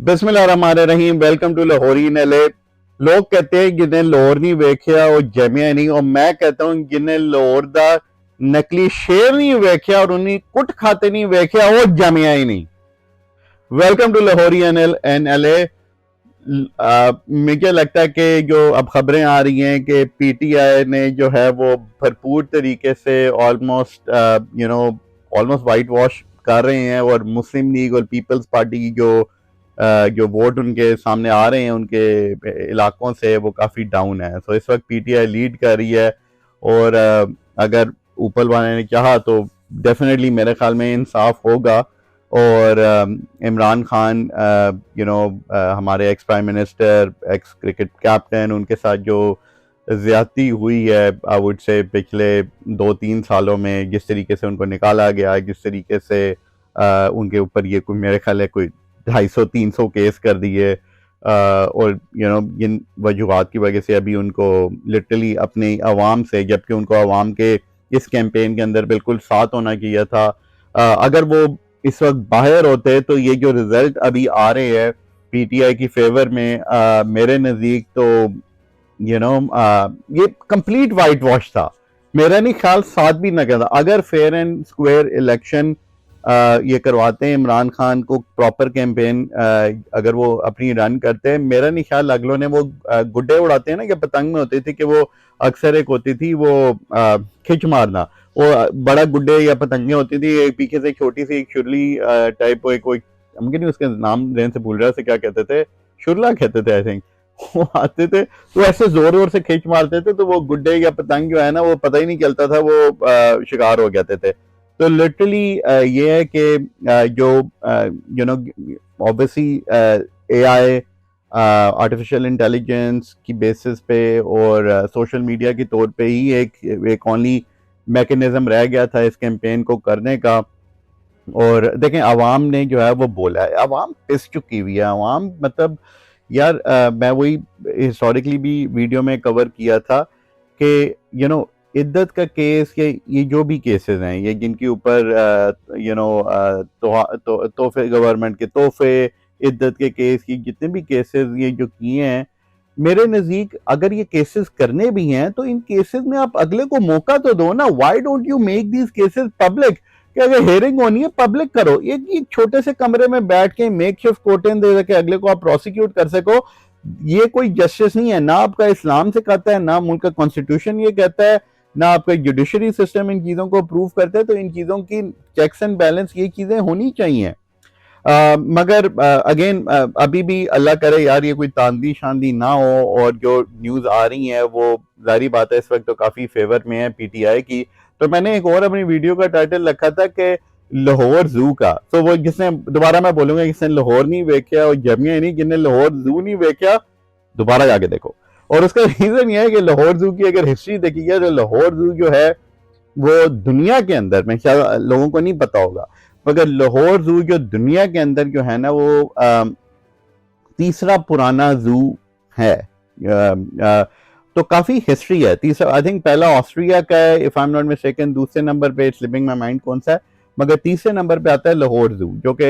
बिस्मिल्लाहिर्रहमानिर्रहीम। Welcome to Lahori नले। लोग कहते हैं जिन्हें लाहौर नहीं वेख्या वो जमिया नहीं, और मैं कहता हूं जिन्हें लाहौर दा नकली शेर नहीं वेख्या और उन्हें कुट खाते नहीं वेख्या वो जमिया ही नहीं। Welcome to Lahori NLA. मुझे लगता है कि जो अब खबरें आ रही हैं कि पीटीआई ने जो है वो भरपूर तरीके से ऑलमोस्ट ऑलमोस्ट वाइट वॉश कर रहे हैं, और मुस्लिम लीग और पीपल्स पार्टी की जो वोट उनके सामने आ रहे हैं उनके इलाकों से वो काफ़ी डाउन है। सो इस वक्त पीटीआई लीड कर रही है, और अगर ऊपर वाले ने चाहा तो डेफिनेटली मेरे ख्याल में इंसाफ होगा, और इमरान खान हमारे ex prime minister, x cricket captain, उनके साथ जो ज्यादती हुई है आई वुड से पिछले 2-3 सालों में, जिस तरीके से उनको निकाला गया, जिस तरीके से उनके ऊपर ये कोई मेरे ख्याल है कोई 250-300 केस कर दिए, और इन वजूहत की वजह से अभी उनको लिटरली अपनी आवाम से, जबकि उनको आवाम के इस कैंपेन के अंदर बिल्कुल साथ होना चाहिए था, अगर वो इस वक्त बाहर होते तो ये जो रिजल्ट अभी आ रहे हैं पीटीआई की फेवर में, मेरे नज़दीक तो ये कंप्लीट वाइट वॉश था। मेरा नहीं ख्याल साथ भी ना कहता, अगर फेयर एंड स्क्वायर इलेक्शन ये करवाते हैं, इमरान खान को प्रॉपर कैंपेन अगर वो अपनी रन करते हैं, मेरा नहीं ख्याल अगलों ने वो गुड्डे उड़ाते हैं ना कि पतंग में होती थी कि वो अक्सर एक होती थी वो खिंच मारना, वो बड़ा गुड्डे या पतंगे होती थी, एक पीछे से छोटी सी एक शुरली टाइप कोई मुझे नहीं उसके नाम देने से भूल रहा से क्या कहते थे, शुरला कहते थे आई थिंक। वो आते थे तो ऐसे जोर जोर से खींच मारते थे तो वो गुड्डे या पतंग जो है ना वो पता ही नहीं चलता था, वो शिकार हो जाते थे। तो लिटरली ये है कि जो ऑब्वियसली एआई, आर्टिफिशियल इंटेलिजेंस की बेसिस पे और सोशल मीडिया के तौर पे ही एक ओनली मैकेनिज्म रह गया था इस कैंपेन को करने का। और देखें आवाम ने जो है वो बोला है, आवाम पिस चुकी हुई है। आवाम मतलब यार मैं वही हिस्टोरिकली भी वीडियो में कवर किया था कि इद्दत का केस, ये जो भी केसेस हैं, ये जिनके ऊपर तोहफे, गवर्नमेंट के तोहफे, इद्दत के केस की जितने भी केसेस ये जो किए हैं, मेरे नज़दीक अगर ये केसेस करने भी हैं तो इन केसेस में आप अगले को मौका तो दो ना। Why don't you make these cases public? कि अगर हेयरिंग होनी है पब्लिक करो, एक छोटे से कमरे में बैठ के मेक शिफ्ट कोर्टेन दे के अगले को आप प्रोसिक्यूट कर सको, ये कोई जस्टिस नहीं है। ना आपका इस्लाम से कहता है, ना मुल्क का कॉन्स्टिट्यूशन ये कहता है, ना आपका जुडिशरी सिस्टम इन चीज़ों को अप्रूव करता है। तो इन चीज़ों की चेक्स एंड बैलेंस ये चीज़ें होनी चाहिए। मगर अगेन अभी भी अल्लाह करे यार ये कोई तांदी शांदी ना हो, और जो न्यूज़ आ रही है वो जारी बात है इस वक्त तो काफ़ी फेवर में है पीटीआई की। तो मैंने एक और अपनी वीडियो का टाइटल रखा था कि लाहौर जू का। तो वो जिसने, दोबारा मैं बोलूंगा, जिसने लाहौर नहीं वेख्या और जमिया नहीं, जिसने लाहौर जू नहीं वेख्या दोबारा जाके देखो। और उसका रीजन यह है कि लाहौर जू की अगर हिस्ट्री देखी जाए तो लाहौर जू जो है वो दुनिया के अंदर, मैं शायद लोगों को नहीं पता होगा, मगर लाहौर जू जो दुनिया के अंदर जो है ना वो तीसरा पुराना जू है। तो काफी हिस्ट्री है। तीसरा आई थिंक पहला ऑस्ट्रिया का है if I am not mistaken, दूसरे नंबर पे स्लिपिंग माय माइंड कौन सा है, मगर तीसरे नंबर पे आता है लाहौर जू, जो कि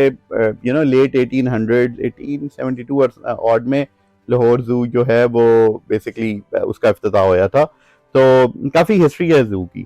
लेट 1800 1872 और ऑड में लाहौर जू जो है वो बेसिकली उसका इफ्तिताह होया था। तो काफी हिस्ट्री है जू की।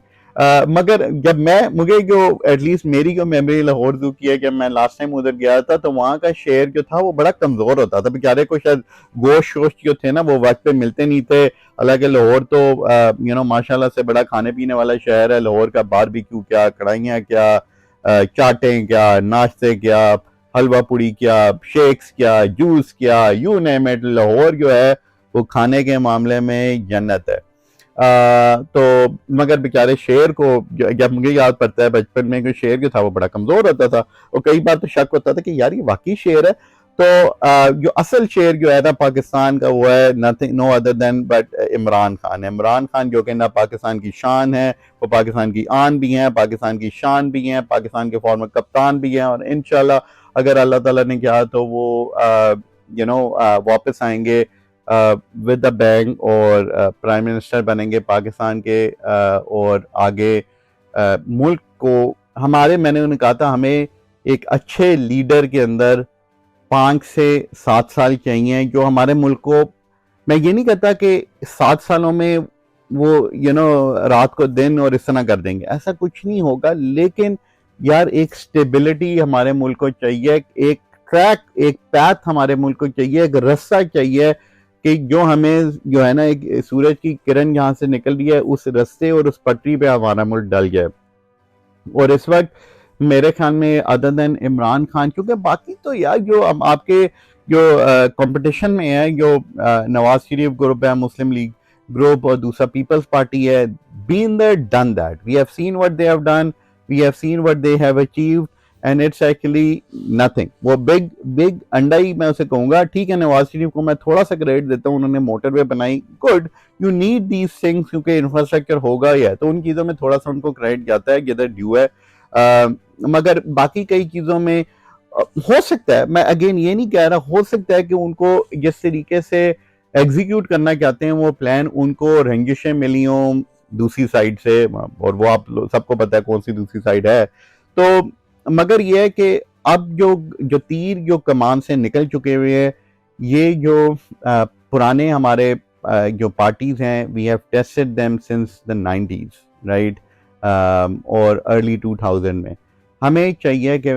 मगर जब मुझे जो एटलीस्ट मेरी जो मेमोरी लाहौर जू की है, जब मैं लास्ट टाइम उधर गया था तो वहाँ का शेर जो था वो बड़ा कमजोर होता था, बेचारे को शायद गोश्त शोश्त जो थे ना वो वक्त पे मिलते नहीं थे। हालांकि लाहौर तो माशाल्लाह से बड़ा खाने पीने वाला शहर है। लाहौर का बारबेक्यू क्या, कढ़ाइयाँ क्या, चाटें क्या, नाश्ते क्या, हलवा पूड़ी क्या, शेक्स क्या, जूस क्या, यू नेम इट, लाहौर जो है वो खाने के मामले में जन्नत है। तो मगर बेचारे शेर को, जब मुझे याद पड़ता है बचपन में कि शेर जो था वो बड़ा कमजोर होता था, और कई बार तो शक होता था कि यार ये वाकई शेर है। तो जो असल शेर जो है ना पाकिस्तान का वो है nothing no other then but Imran Khan. Imran Khan जो कि ना पाकिस्तान की शान है, वो पाकिस्तान की आन भी है, पाकिस्तान की शान भी है, पाकिस्तान के फॉर्मर कप्तान भी हैं, और इंशाल्लाह अगर अल्लाह ताला ने किया तो वो वापस आएंगे विद द बैंक, और प्राइम मिनिस्टर बनेंगे पाकिस्तान के, और आगे मुल्क को हमारे, मैंने उन्हें कहा था हमें एक अच्छे लीडर के अंदर 5 से 7 साल चाहिए जो हमारे मुल्क को, मैं ये नहीं कहता कि 7 सालों में वो रात को दिन और इस तरह कर देंगे, ऐसा कुछ नहीं होगा, लेकिन यार एक स्टेबिलिटी हमारे मुल्क को चाहिए, एक ट्रैक, एक पैथ हमारे मुल्क को चाहिए, एक रास्ता चाहिए कि जो हमें जो है ना, एक सूरज की किरण जहां से निकल रही है उस रास्ते और उस पटरी पे हमारा मुल्क डल जाए। और इस वक्त मेरे ख्याल में अदर देन इमरान खान, क्योंकि बाकी तो यार जो आपके जो कंपटीशन में है, जो नवाज शरीफ ग्रुप है, मुस्लिम लीग ग्रुप, और दूसरा पीपल्स पार्टी है, been there done that, we have seen what they have done, we have seen what they have achieved, and it's actually nothing. वो बिग बिग अंडा ही मैं उसे कहूंगा। ठीक है, नवाज शरीफ को मैं थोड़ा सा क्रेडिट देता हूँ, उन्होंने मोटरवे बनाई, good, you need these things, क्योंकि इंफ्रास्ट्रक्चर होगा ही है, तो उन चीज़ों में थोड़ा सा उनको क्रेडिट जाता है, जिधर ड्यू है। मगर बाकी कई चीज़ों में हो सकता है, मैं अगेन ये नहीं कह रहा, हो सकता है कि उनको जिस तरीके से एग्जीक्यूट करना चाहते हैं वो प्लान, उनको रंजिशें मिली हों दूसरी साइड से, और वो आप सबको पता है कौन सी दूसरी साइड है। तो मगर ये है कि अब जो जो तीर जो कमान से निकल चुके हुए हैं, ये जो पुराने हमारे जो पार्टीज हैं, we have tested them since the 90s, right, और अर्ली 2000 में। हमें चाहिए कि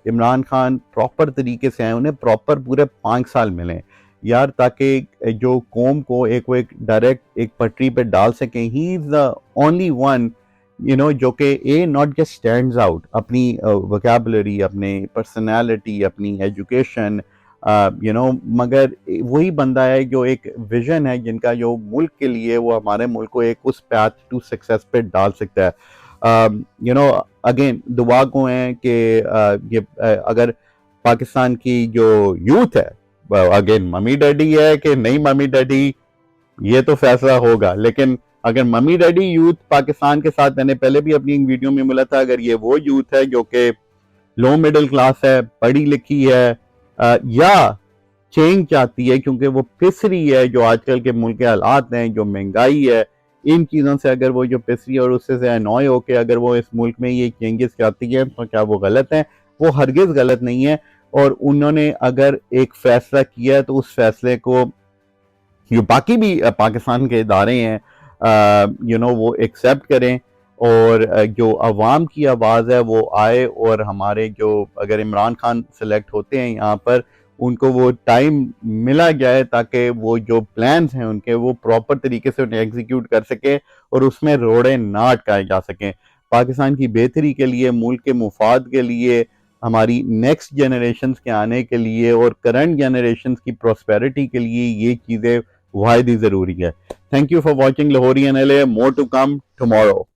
इमरान खान प्रॉपर तरीके से आए, उन्हें प्रॉपर पूरे 5 साल मिलें यार, ताकि जो कौम को वो एक डायरेक्ट एक पटरी पे डाल सकें। He is the only one जो कि ए नॉट जस्ट स्टैंड्स आउट अपनी वोकैबुलरी, अपनी पर्सनैलिटी, अपनी एजुकेशन, मगर वही बंदा है जो एक विजन है, जिनका जो मुल्क के लिए वो हमारे मुल्क को एक उस पैथ टू सक्सेस पे डाल सकता है। अगेन दुआ को है कि ये अगर पाकिस्तान की जो यूथ है, अगेन मम्मी डैडी है कि नहीं मम्मी डैडी, ये तो फैसला होगा, लेकिन अगर मम्मी डैडी यूथ पाकिस्तान के साथ, मैंने पहले भी अपनी एक वीडियो में बोला था, अगर ये वो यूथ है जो कि लो मिडिल क्लास है, पढ़ी लिखी है, या चेंज चाहती है, क्योंकि वो पिस रही है जो आजकल के मुल्क के हालात हैं, जो महंगाई है, इन चीज़ों से अगर वो जो पिस रही है और उससे से अनॉय होकर अगर वो इस मुल्क में ये चेंजेस चाहती है, तो क्या वो गलत है? वो हरगिज़ गलत नहीं है। और उन्होंने अगर एक फैसला किया तो उस फैसले को जो बाकी भी पाकिस्तान के इदारे हैं वो एक्सेप्ट करें, और जो अवाम की आवाज़ है वो आए, और हमारे जो अगर इमरान खान सेलेक्ट होते हैं यहाँ पर, उनको वो टाइम मिला जाए ताकि वो जो प्लान्स हैं उनके वो प्रॉपर तरीके से उन्हें एग्जीक्यूट कर सके और उसमें रोड़े ना अटकाए जा सकें। पाकिस्तान की बेहतरी के लिए, मुल्क के मुफाद के लिए, हमारी नेक्स्ट जनरेशन्स के आने के लिए और करंट जनरेशन्स की प्रॉस्पेरिटी के लिए ये चीज़ें वाहिद ही ज़रूरी है। Thank you for watching Lahori NLA, more to come tomorrow.